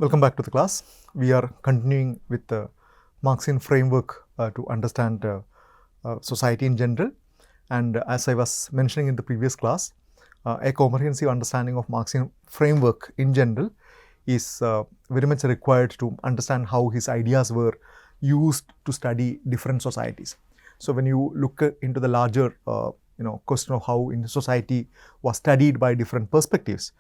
Welcome back to the class. We are continuing with the Marxian framework to understand society in general. And as I was mentioning in the previous class, a comprehensive understanding of Marxian framework in general is very much required to understand how his ideas were used to study different societies. So when you look into the larger question of how in society was studied by different perspectives,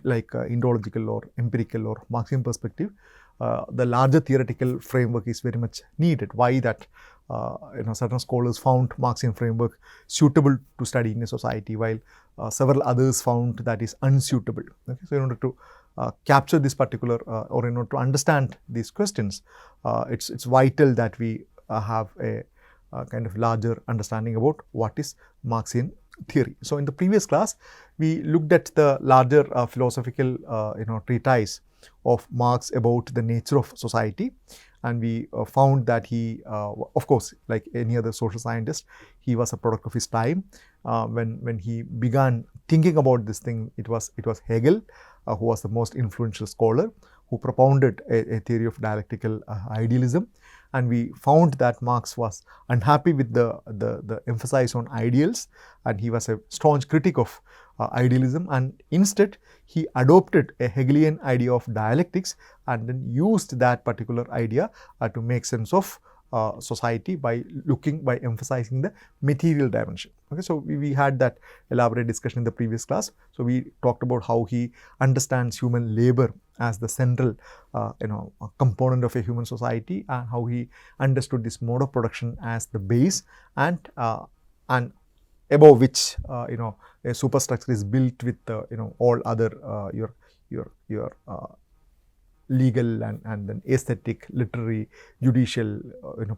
like ideological or empirical or Marxian perspective, the larger theoretical framework is very much needed. Why that? Certain scholars found Marxian framework suitable to study in a society, while several others found that is unsuitable. Okay? So in order to capture this particular or in order to understand these questions, it's vital that we have a kind of larger understanding about what is Marxian theory. So in the previous class, we looked at the larger philosophical treatise of Marx about the nature of society, and we found that he, of course, like any other social scientist, he was a product of his time. When he began thinking about this thing, it was Hegel who was the most influential scholar, who propounded a theory of dialectical idealism. And we found that Marx was unhappy with the emphasis on ideals, and he was a staunch critic of idealism, and instead he adopted a Hegelian idea of dialectics and then used that particular idea to make sense of society by emphasizing the material dimension. Okay, so we had that elaborate discussion in the previous class. So we talked about how he understands human labor as the central component of a human society, and how he understood this mode of production as the base, and above which a superstructure is built with all other your legal and then aesthetic, literary, judicial,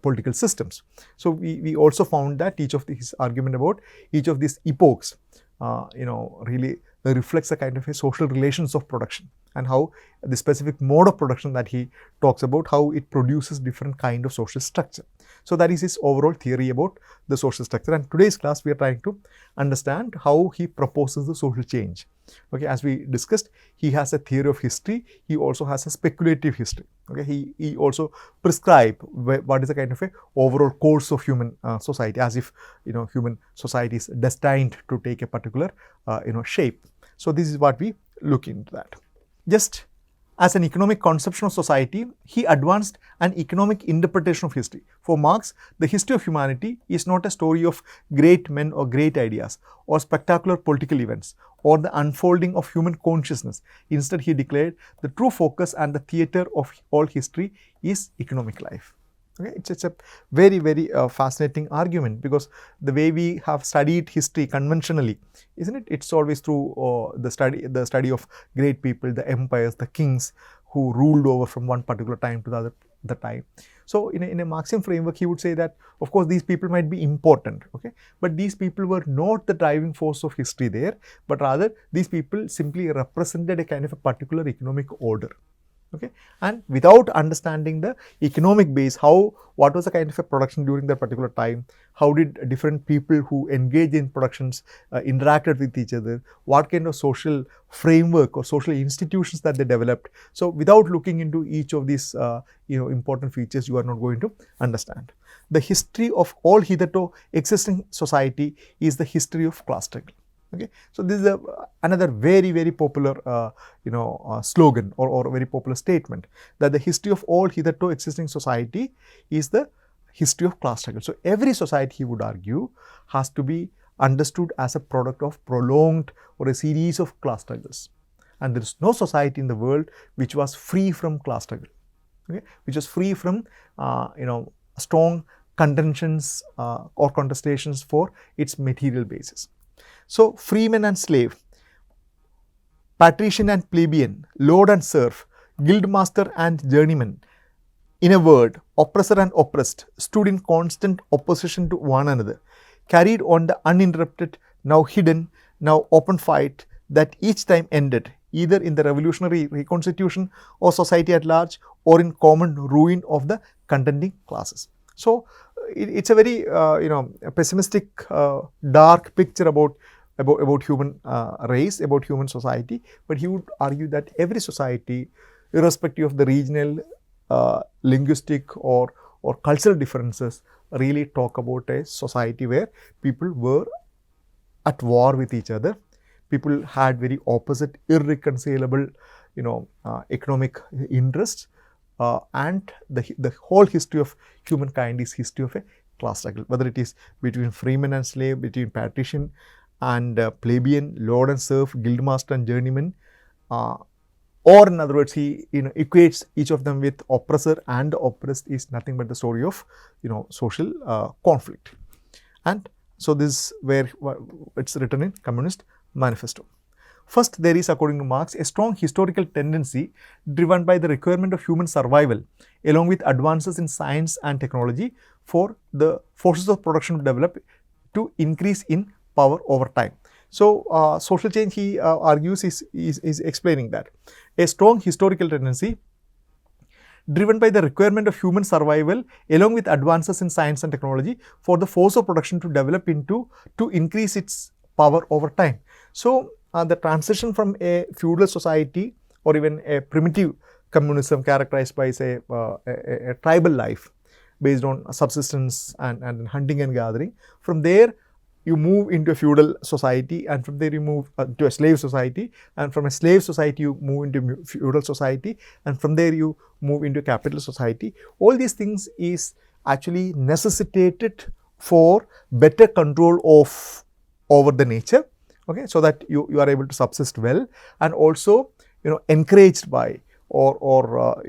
political systems. So we also found that his argument about each of these epochs, really reflects a kind of a social relations of production, and how the specific mode of production that he talks about, how it produces different kind of social structure. So that is his overall theory about the social structure. And today's class, we are trying to understand how he proposes the social change. Okay, as we discussed, he has a theory of history. He also has a speculative history. Okay, he also prescribe what is a kind of a overall course of human society, as if human society is destined to take a particular shape. So this is what we look into that. Just as an economic conception of society, he advanced an economic interpretation of history. For Marx, the history of humanity is not a story of great men or great ideas or spectacular political events or the unfolding of human consciousness. Instead, he declared the true focus and the theatre of all history is economic life. Okay, it's a very, very fascinating argument, because the way we have studied history conventionally, isn't it? It's always through the study of great people, the empires, the kings who ruled over from one particular time to the time. So in a Marxian framework, he would say that, of course, these people might be important, okay, but these people were not the driving force of history there, but rather these people simply represented a kind of a particular economic order. Okay, and without understanding the economic base, what was the kind of a production during that particular time, how did different people who engage in productions interacted with each other, what kind of social framework or social institutions that they developed. So without looking into each of these important features, you are not going to understand. The history of all hitherto existing society is the history of class struggle. Okay, so this is another very, very popular slogan or very popular statement, that the history of all hitherto existing society is the history of class struggle. So every society, he would argue, has to be understood as a product of prolonged or a series of class struggles, and there is no society in the world which was free from class struggle, okay, which was free from strong contentions or contestations for its material basis. So freeman and slave, patrician and plebeian, lord and serf, guildmaster and journeyman, in a word, oppressor and oppressed, stood in constant opposition to one another, carried on the uninterrupted, now hidden, now open fight that each time ended either in the revolutionary reconstitution of society at large or in common ruin of the contending classes. So it's a very pessimistic, dark picture about human race, about human society, but he would argue that every society irrespective of the regional, linguistic or cultural differences, really talk about a society where people were at war with each other. People had very opposite, irreconcilable, economic interests, and the whole history of humankind is history of a class struggle, whether it is between freeman and slave, between patrician and plebeian, lord and serf, guildmaster and journeyman, or in other words, he equates each of them with oppressor and oppressed is nothing but the story of social conflict. And so this is where it's written in Communist Manifesto. First, there is, according to Marx, a strong historical tendency driven by the requirement of human survival along with advances in science and technology for the forces of production to develop to increase in power over time. So, social change, he argues, is explaining that. A strong historical tendency driven by the requirement of human survival along with advances in science and technology for the force of production to develop to increase its power over time. So, the transition from a feudal society or even a primitive communism characterized by, say, a tribal life based on subsistence and hunting and gathering, from there you move into a feudal society, and from there you move to a slave society, and from a slave society you move into feudal society, and from there you move into capitalist society. All these things is actually necessitated for better control over the nature, okay, so that you are able to subsist well, and also encouraged by or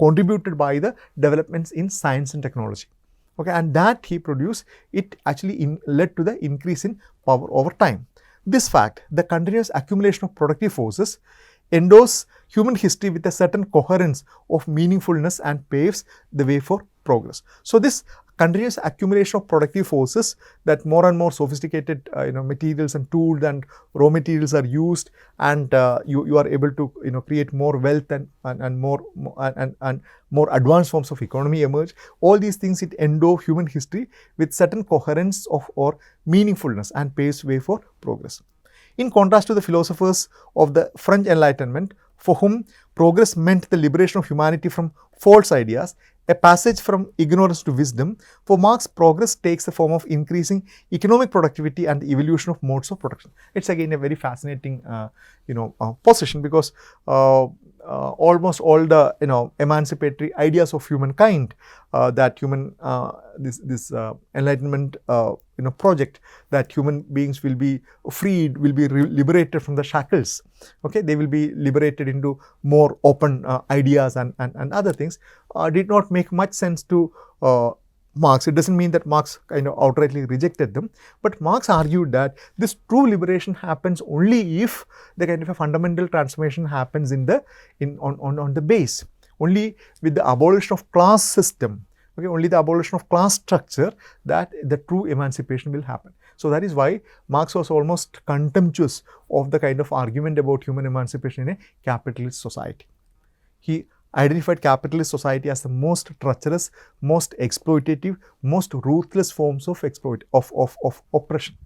contributed by the developments in science and technology. Okay, and that he produced, it actually led to the increase in power over time. This fact, the continuous accumulation of productive forces, endows human history with a certain coherence of meaningfulness and paves the way for progress. So, this continuous accumulation of productive forces, that more and more sophisticated materials and tools and raw materials are used, and you are able to create more wealth and more advanced forms of economy emerge. All these things, it endow human history with certain coherence or meaningfulness and paves way for progress. In contrast to the philosophers of the French Enlightenment, for whom progress meant the liberation of humanity from false ideas, a passage from ignorance to wisdom, for Marx, progress takes the form of increasing economic productivity and the evolution of modes of production. It's again a very fascinating position, because almost all the emancipatory ideas of humankind that this enlightenment project, that human beings will be freed, will be liberated from the shackles. Okay, they will be liberated into more open ideas and other things, did not make much sense to Marx. It doesn't mean that Marx outrightly rejected them, but Marx argued that this true liberation happens only if the kind of a fundamental transformation happens on the base. Only with the abolition of class system, okay, only the abolition of class structure, that the true emancipation will happen. So that is why Marx was almost contemptuous of the kind of argument about human emancipation in a capitalist society. He identified capitalist society as the most treacherous, most exploitative, most ruthless forms of oppression,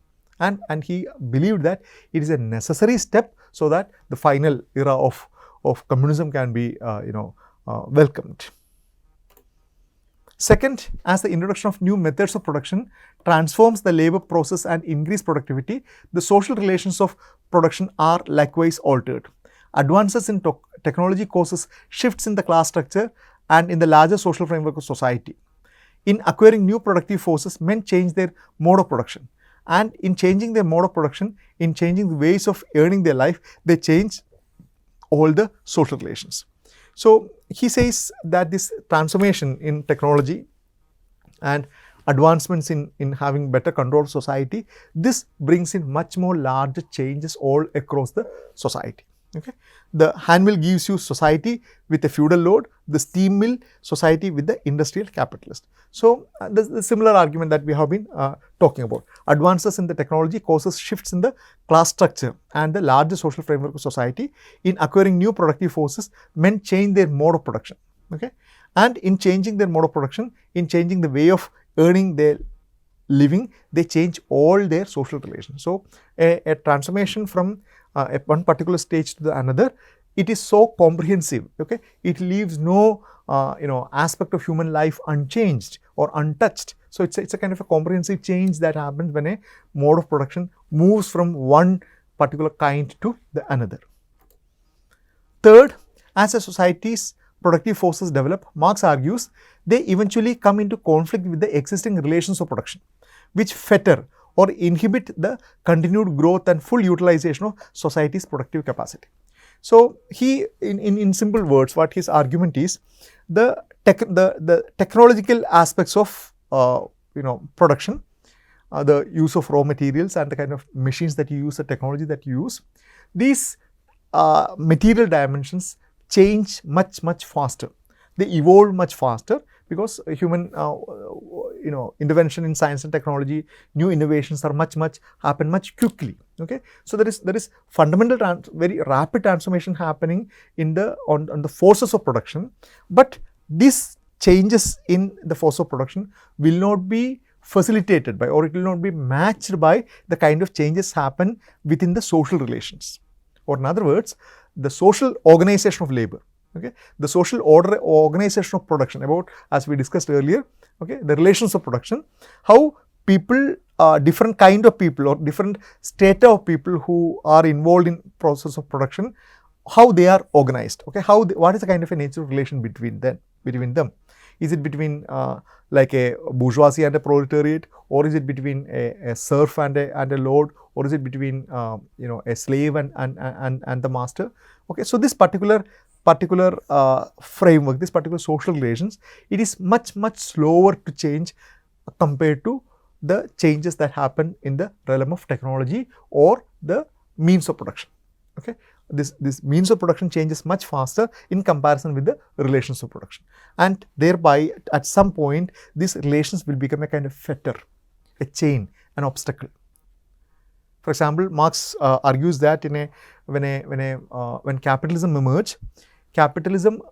and he believed that it is a necessary step so that the final era of communism can be welcomed. Second, as the introduction of new methods of production transforms the labor process and increase productivity, the social relations of production are likewise altered. Advances in technology causes shifts in the class structure and in the larger social framework of society. In acquiring new productive forces, men change their mode of production, and in changing their mode of production, in changing the ways of earning their life, they change all the social relations. So, he says that this transformation in technology and advancements in having better control of society, this brings in much more larger changes all across the society. Okay. The hand mill gives you society with a feudal lord, the steam mill society with the industrial capitalist. So, the similar argument that we have been talking about. Advances in the technology causes shifts in the class structure and the larger social framework of society. In acquiring new productive forces, men change their mode of production. Okay. And in changing their mode of production, in changing the way of earning their living, they change all their social relations. So, a transformation from one particular stage to the another it is so comprehensive. Okay, it leaves no aspect of human life unchanged or untouched. So it's a kind of a comprehensive change that happens when a mode of production moves from one particular kind to the another. Third, as a society's productive forces develop, Marx argues they eventually come into conflict with the existing relations of production, which fetter or inhibit the continued growth and full utilization of society's productive capacity. So he, in simple words, what his argument is, the technological aspects of production, the use of raw materials and the kind of machines that you use, the technology that you use, these material dimensions change much faster. They evolve much faster because human intervention in science and technology, new innovations are happen much quickly. Okay, so there is fundamental very rapid transformation happening in on the forces of production, but these changes in the force of production will not be facilitated by, or it will not be matched by, the kind of changes happen within the social relations, or in other words, the social organization of labor. Okay, the social organization of production, about, as we discussed earlier, okay, the relations of production, how people, different kind of people or different strata of people who are involved in process of production, how they are organized. Okay, what is the kind of a nature of relation between them? Is it between like a bourgeoisie and a proletariat, or is it between a serf and a lord, or is it between a slave and the master? Okay, so this particular framework, this particular social relations, it is much slower to change compared to the changes that happen in the realm of technology or the means of production. Okay, this means of production changes much faster in comparison with the relations of production, and thereby at some point these relations will become a kind of fetter, a chain, an obstacle. For example, Marx argues that when capitalism emerged, capitalism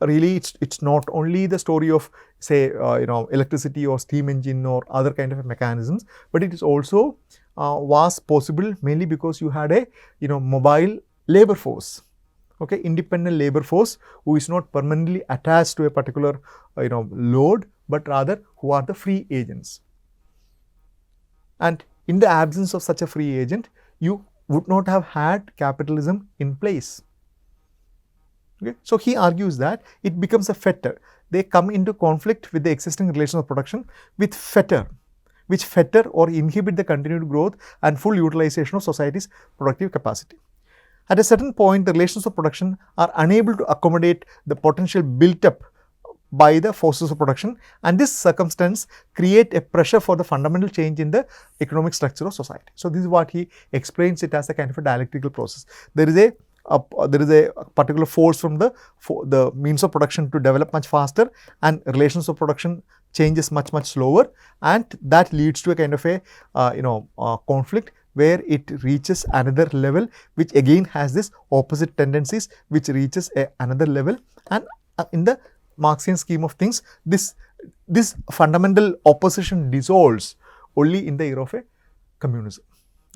really it's not only the story of, say, electricity or steam engine or other kind of mechanisms, but it is also was possible mainly because you had a mobile labor force. Okay, independent labor force who is not permanently attached to a particular load, but rather who are the free agents. And in the absence of such a free agent, you would not have had capitalism in place. Okay, so he argues that it becomes a fetter. They come into conflict with the existing relations of production with fetter, which fetter or inhibit the continued growth and full utilization of society's productive capacity. At a certain point, the relations of production are unable to accommodate the potential built up by the forces of production, and this circumstance create a pressure for the fundamental change in the economic structure of society. So this is what he explains it as a kind of a dialectical process. There is a particular force from the means of production to develop much faster, and relations of production changes much slower, and that leads to a kind of a conflict where it reaches another level, which again has this opposite tendencies, which reaches another level, and in the Marxian scheme of things, this fundamental opposition dissolves only in the era of a communism.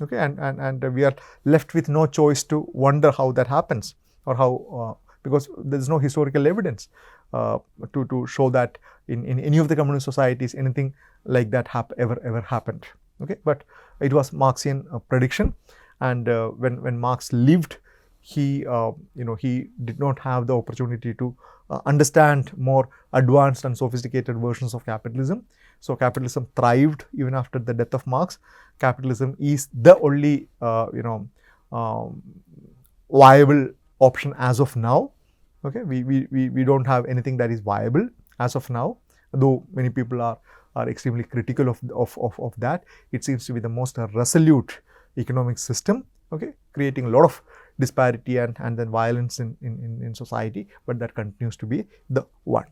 Okay, and we are left with no choice to wonder how that happens, or how because there is no historical evidence to show that in any of the communist societies anything like that ever happened. Okay, but it was Marxian prediction, and when Marx lived, he did not have the opportunity to understand more advanced and sophisticated versions of capitalism. So capitalism thrived even after the death of Marx. Capitalism is the only viable option as of now. Okay, we don't have anything that is viable as of now, though many people are extremely critical of that. It seems to be the most resolute economic system, okay, creating a lot of disparity and then violence in society, but that continues to be the one.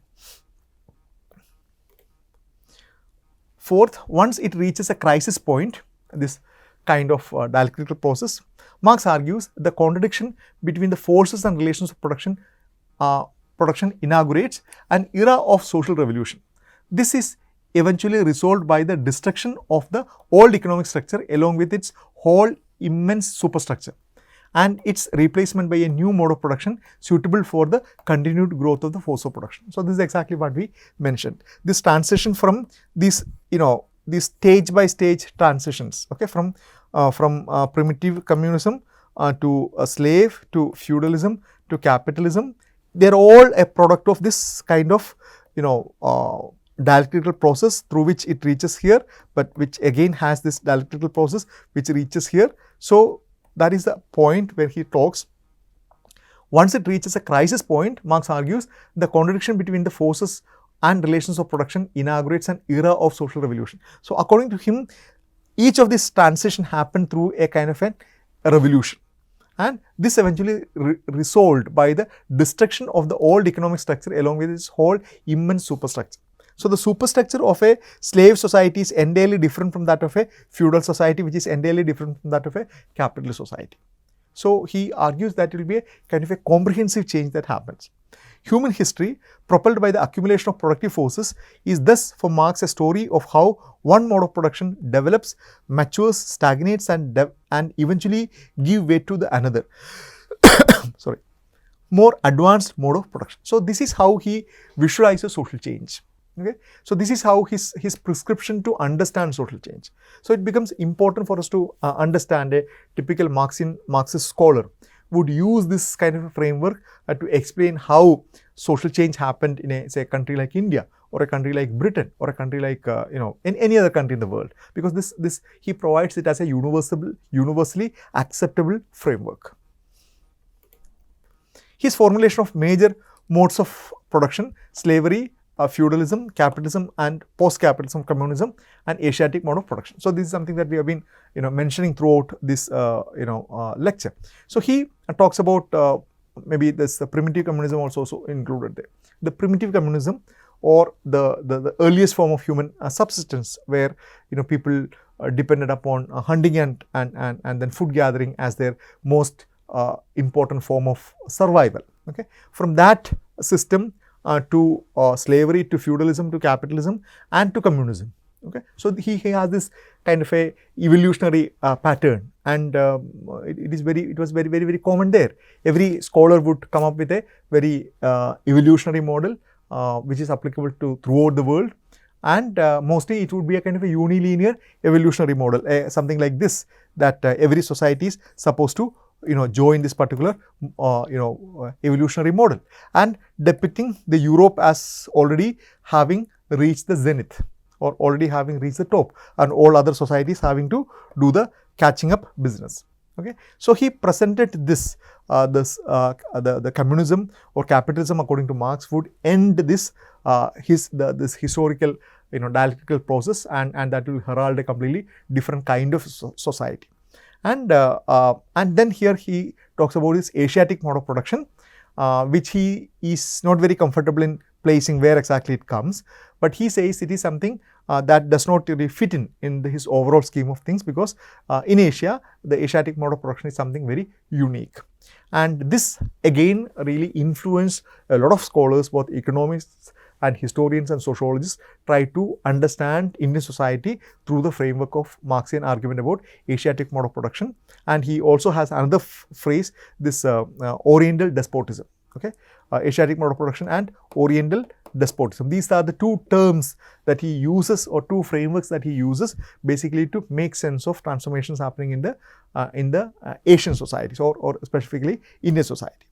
Fourth, once it reaches a crisis point, this kind of dialectical process, Marx argues the contradiction between the forces and relations of production inaugurates an era of social revolution. This is eventually resolved by the destruction of the old economic structure along with its whole immense superstructure. and its replacement by a new mode of production suitable for the continued growth of the force of production. So, this is exactly what we mentioned. This transition from these, these stage by stage transitions, okay, from primitive communism to a slave, to feudalism, to capitalism, they are all a product of this kind of, dialectical process through which it reaches here, but which again has this dialectical process which reaches here. So, that is the point where he talks. Once it reaches a crisis point, Marx argues the contradiction between the forces and relations of production inaugurates an era of social revolution. So, according to him, each of these transition happened through a kind of a revolution, and this eventually resolved by the destruction of the old economic structure along with its whole immense superstructure. So, the superstructure of a slave society is entirely different from that of a feudal society, which is entirely different from that of a capitalist society. So, he argues that it will be a kind of a comprehensive change that happens. Human history, propelled by the accumulation of productive forces, is thus for Marx a story of how one mode of production develops, matures, stagnates and eventually give way to the another, more advanced mode of production. So, this is how he visualizes social change. Okay. So, this is how his prescription to understand social change. So, it becomes important for us to understand a typical Marxist scholar would use this kind of a framework to explain how social change happened in a, say, a country like India, or a country like Britain, or a country like in any other country in the world, because this he provides it as a universally acceptable framework. His formulation of major modes of production: slavery, feudalism, capitalism and post-capitalism, communism and Asiatic mode of production. So, this is something that we have been mentioning throughout this lecture. So, he talks about maybe this primitive communism also included there. The primitive communism, or the earliest form of human subsistence, where people depended upon hunting and then food gathering as their most important form of survival. Okay, from that system to slavery, to feudalism, to capitalism and to communism. Okay. So, he has this kind of a evolutionary pattern, and it was very common there. Every scholar would come up with a very evolutionary model which is applicable to throughout the world, and mostly it would be a kind of a unilinear evolutionary model, something like this, that every society is supposed to join this particular evolutionary model, and depicting the Europe as already having reached the zenith, or already having reached the top, and all other societies having to do the catching up business. Okay. So, he presented this the communism or capitalism, according to Marx, would end this this historical dialectical process, and that will herald a completely different kind of society. And then here he talks about this Asiatic mode of production, which he is not very comfortable in placing where exactly it comes, but he says it is something that does not really fit in his overall scheme of things, because in Asia, the Asiatic mode of production is something very unique. And this again really influenced a lot of scholars, both economists and historians and sociologists, try to understand Indian society through the framework of Marxian argument about Asiatic mode of production. And he also has another phrase, this Oriental despotism. Okay, Asiatic mode of production and Oriental despotism. These are the two terms that he uses, or two frameworks that he uses, basically to make sense of transformations happening in the Asian societies, or specifically Indian society.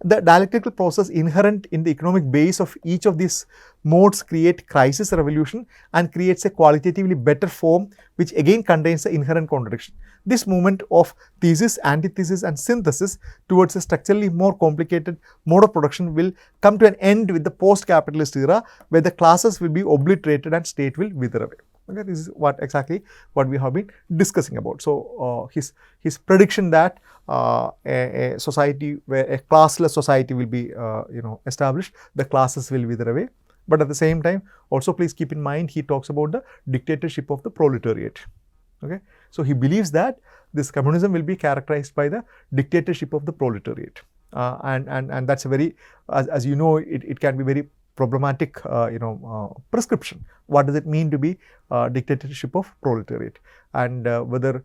The dialectical process inherent in the economic base of each of these modes create crisis revolution and creates a qualitatively better form, which again contains the inherent contradiction. This movement of thesis, antithesis and synthesis towards a structurally more complicated mode of production will come to an end with the post-capitalist era, where the classes will be obliterated and state will wither away. Okay, this is exactly what we have been discussing about. So, his prediction that a society where a classless society will be established, the classes will wither away. But at the same time, also please keep in mind, he talks about the dictatorship of the proletariat. Okay, so he believes that this communism will be characterized by the dictatorship of the proletariat, and that's a very, as you know, it can be very problematic prescription. What does it mean to be dictatorship of proletariat, and whether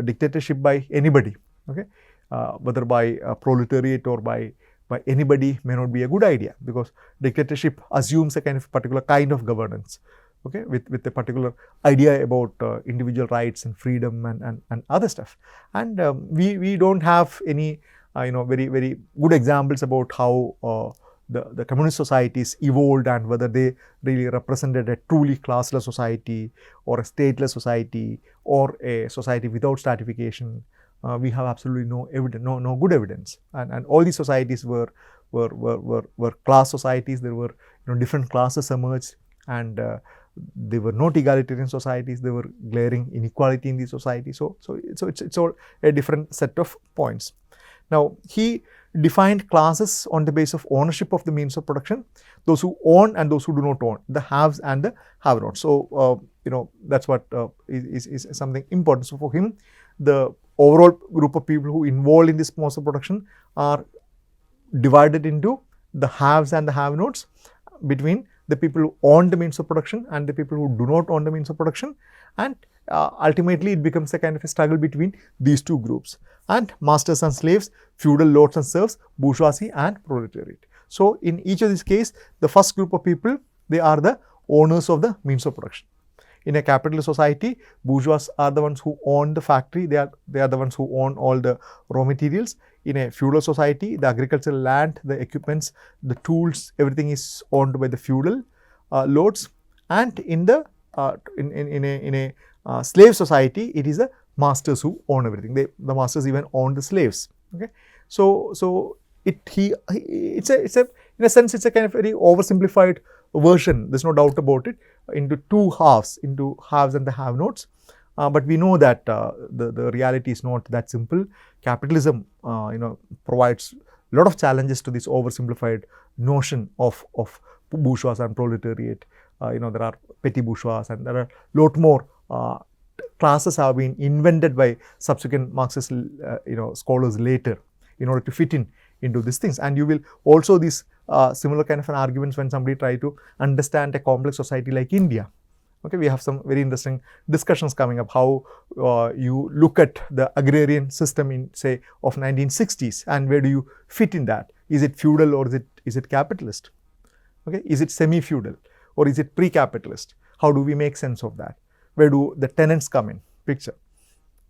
dictatorship by anybody, okay, whether by proletariat or by anybody may not be a good idea, because dictatorship assumes a kind of particular kind of governance, okay, with a particular idea about individual rights and freedom and other stuff. And we don't have any very good examples about how the communist societies evolved and whether they really represented a truly classless society or a stateless society or a society without stratification. We have absolutely no evidence, no good evidence, and all these societies were class societies. There were different classes emerged, and they were not egalitarian societies. There were glaring inequality in these societies. So it's all a different set of points. Now, he defined classes on the basis of ownership of the means of production, those who own and those who do not own, the haves and the have-nots. So, that's what is something important. So, for him, the overall group of people who involved in this modes of production are divided into the haves and the have-nots, between the people who own the means of production and the people who do not own the means of production, and ultimately it becomes a kind of a struggle between these two groups, and masters and slaves, feudal lords and serfs, bourgeoisie and proletariat. So, in each of these cases, the first group of people, they are the owners of the means of production. In a capitalist society, bourgeois are the ones who own the factory, they are the ones who own all the raw materials. In a feudal society, the agricultural land, the equipments, the tools, everything is owned by the feudal lords. And in the in a slave society, it is the masters who own everything. The masters even own the slaves. Okay, so it's a in a sense it's a kind of very oversimplified version. There's no doubt about it. Into two halves, into haves and the have-nots. But we know that the reality is not that simple. Capitalism, provides a lot of challenges to this oversimplified notion of bourgeois and proletariat. There are petty bourgeois, and there are a lot more classes have been invented by subsequent Marxist scholars later in order to fit into these things. And you will also these similar kind of an arguments when somebody try to understand a complex society like India. Okay, we have some very interesting discussions coming up, how you look at the agrarian system in, say, of 1960s, and where do you fit in that? Is it feudal or is it capitalist? Okay, is it semi-feudal or is it pre-capitalist? How do we make sense of that? Where do the tenants come in picture?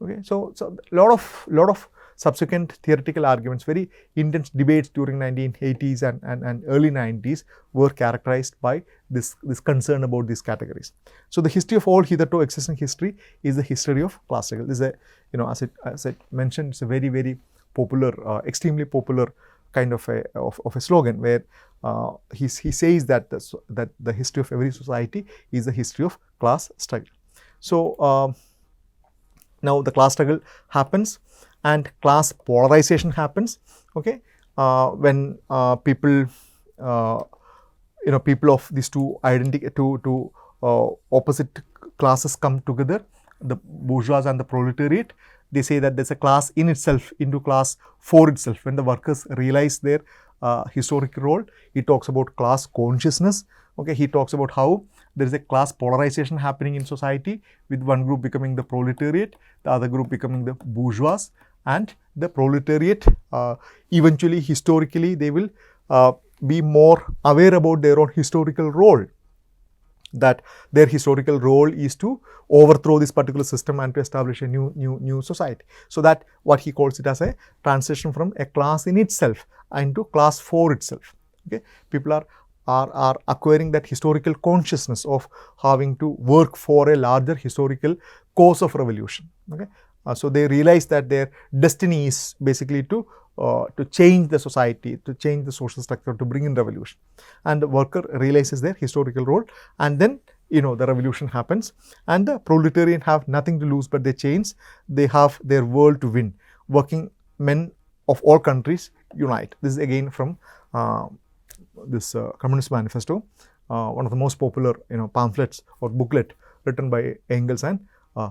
Okay, so lot of subsequent theoretical arguments, very intense debates during 1980s and early 90s were characterized by this concern about these categories. So the history of all hitherto existing history is the history of class struggle. This is a, as I mentioned, it's a very popular, extremely popular kind of a slogan, where he says that the history of every society is the history of class struggle. So now the class struggle happens and class polarization happens. Okay, when people people of these two opposite classes come together, the bourgeois and the proletariat, they say that there's a class in itself into class for itself. When the workers realize their historical role, he talks about class consciousness. Okay, he talks about how there is a class polarization happening in society, with one group becoming the proletariat, the other group becoming the bourgeois, and the proletariat eventually, historically, they will be more aware about their own historical role, that their historical role is to overthrow this particular system and to establish a new society. So that what he calls it as a transition from a class in itself into class for itself. Okay, people are acquiring that historical consciousness of having to work for a larger historical cause of revolution. Okay, so they realize that their destiny is basically to change the society, to change the social structure, to bring in revolution. And the worker realizes their historical role, and then the revolution happens, and the proletariat have nothing to lose but their chains. They have their world to win. Working men of all countries unite. This is again from this Communist Manifesto, one of the most popular pamphlets or booklet written by Engels and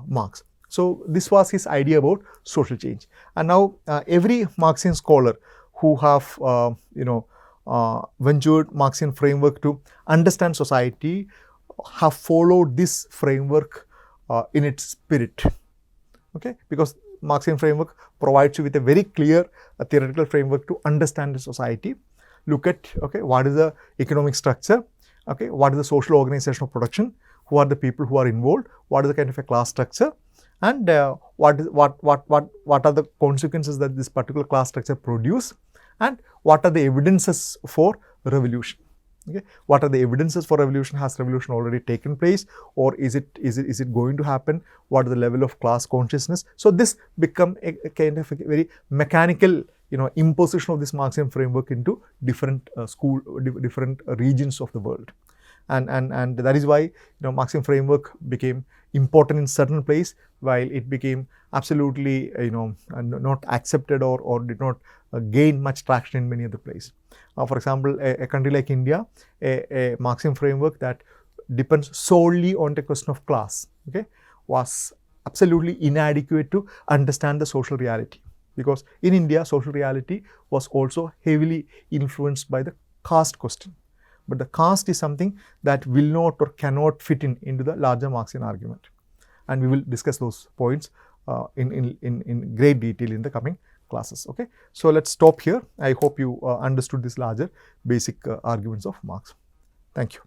Marx. So this was his idea about social change. And now every Marxian scholar who have ventured Marxian framework to understand society have followed this framework in its spirit. okay, because Marxian framework provides you with a very clear theoretical framework to understand the society. Look at, okay, what is the economic structure, okay, what is the social organization of production, who are the people who are involved, what is the kind of a class structure, and what are the consequences that this particular class structure produce, and what are the evidences for revolution. Okay, what are the evidences for revolution? Has revolution already taken place, or is it going to happen? What is the level of class consciousness? So this become a kind of a very mechanical, imposition of this Marxian framework into different different regions of the world, and that is why Marxian framework became important in certain place, while it became absolutely not accepted or did not gain much traction in many other places. For example, a country like India, a Marxian framework that depends solely on the question of class, okay, was absolutely inadequate to understand the social reality, because in India social reality was also heavily influenced by the caste question. But the caste is something that will not or cannot fit into the larger Marxian argument, and we will discuss those points in great detail in the coming classes. Okay, so let's stop here. I hope you understood this larger basic arguments of Marx. Thank you.